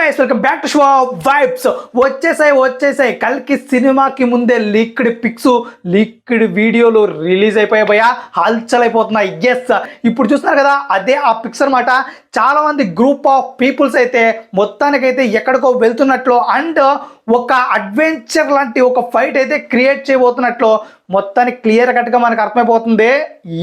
Guys welcome back to show vibes. వచ్చేసాయి కల్కి సినిమాకి ముందే లీక్డ్ పిక్స్ లీక్డ్ వీడియోలు రిలీజ్ అయిపోయాయి భయ్యా, హల్చల్ అయిపోతున్నాయి. ఎస్, ఇప్పుడు చూస్తున్నారు కదా, అదే ఆ పిక్స్ అనమాట. చాలా మంది గ్రూప్ ఆఫ్ పీపుల్స్ అయితే మొత్తానికైతే ఎక్కడికో వెళ్తున్నట్లు అండ్ ఒక అడ్వెంచర్ లాంటి ఒక ఫైట్ అయితే క్రియేట్ చేయబోతున్నట్లు మొత్తానికి క్లియర్ కట్ గా మనకు అర్థమైపోతుంది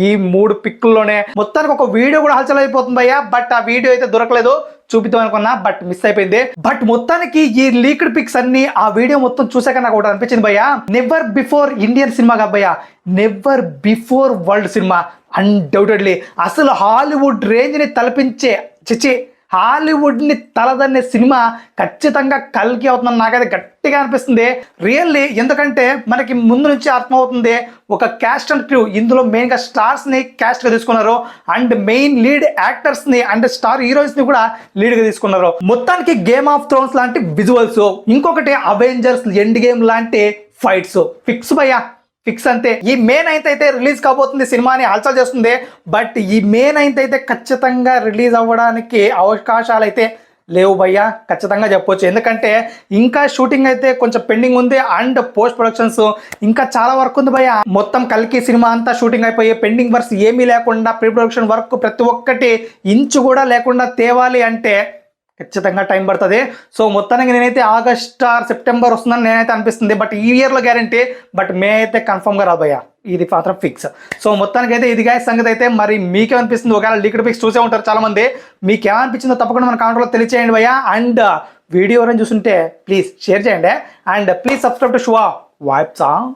ఈ 3 పిక్కుల్లోనే. మొత్తానికి ఒక వీడియో కూడా హల్చల్ అయిపోతుంది అయ్యా, బట్ ఆ వీడియో అయితే దొరకలేదు, చూపిద్దాం అనుకున్నా బట్ మిస్ అయిపోయింది. బట్ మొత్తానికి ఈ లీక్డ్ పిక్స్ అన్ని ఆ వీడియో మొత్తం చూసాక నాకు ఒకటి అనిపించింది భయ్యా, నెవర్ బిఫోర్ ఇండియన్ సినిమా భయ్యా, never before world cinema. Undoubtedly అసలు హాలీవుడ్ రేంజ్ ని తలపించే హాలీవుడ్ ని తలదన్నే సినిమా ఖచ్చితంగా కల్కి అవుతుందని నాకైతే గట్టిగా అనిపిస్తుంది రియల్లీ. ఎందుకంటే మనకి ముందు నుంచి అర్థమవుతుంది ఒక క్యాస్ట్ అండ్ క్రూ, ఇందులో మెయిన్ గా స్టార్స్ ని క్యాస్ట్ గా తీసుకున్నారు అండ్ మెయిన్ లీడ్ యాక్టర్స్ ని అండ్ స్టార్ హీరోయిన్స్ ని కూడా లీడ్ గా తీసుకున్నారు. మొత్తానికి గేమ్ ఆఫ్ థ్రోన్స్ లాంటి విజువల్స్, ఇంకొకటి అవెంజర్స్ ఎండ్ గేమ్ లాంటి ఫైట్స్ ఫిక్స్ భయ్యా, ఫిక్స్ అంతే. ఈ మే 9th అయితే రిలీజ్ కాబోతుంది సినిమాని హల్చల్ చేస్తుంది. బట్ ఈ మే 9th అయితే ఖచ్చితంగా రిలీజ్ అవ్వడానికి అవకాశాలు అయితే లేవు భయ్యా, ఖచ్చితంగా చెప్పొచ్చు. ఎందుకంటే ఇంకా షూటింగ్ అయితే కొంచెం పెండింగ్ ఉంది అండ్ పోస్ట్ ప్రొడక్షన్స్ ఇంకా చాలా వర్క్ ఉంది భయ్యా. మొత్తం కల్కి సినిమా అంతా షూటింగ్ అయిపోయి పెండింగ్ వర్క్స్ ఏమీ లేకుండా ప్రీ ప్రొడక్షన్ వర్క్ ప్రతి ఒక్కటి ఇంచు కూడా లేకుండా తేవాలి అంటే ఖచ్చితంగా టైం పడుతుంది. సో మొత్తానికి నేనైతే ఆగస్ట్ ఆర్ సెప్టెంబర్ వస్తుందని నేనైతే అనిపిస్తుంది. బట్ ఈ ఇయర్లో గ్యారంటీ, బట్ మే అయితే కన్ఫర్మ్గా రాబోయా, ఇది మాత్రం ఫిక్స్. సో మొత్తానికి అయితే ఇది గాయ సంగతి అయితే. మరి మీకేమనిపిస్తుంది? ఒకవేళ లీక్డ్ పిక్స్ చూసే ఉంటారు చాలా మంది, మీకు ఏమనిపించిందో తప్పకుండా మన కామెంట్లో తెలియచేయండి భయ్యా. అండ్ వీడియో ఎవరైనా చూస్తుంటే ప్లీజ్ షేర్ చేయండి and please subscribe to show vibes.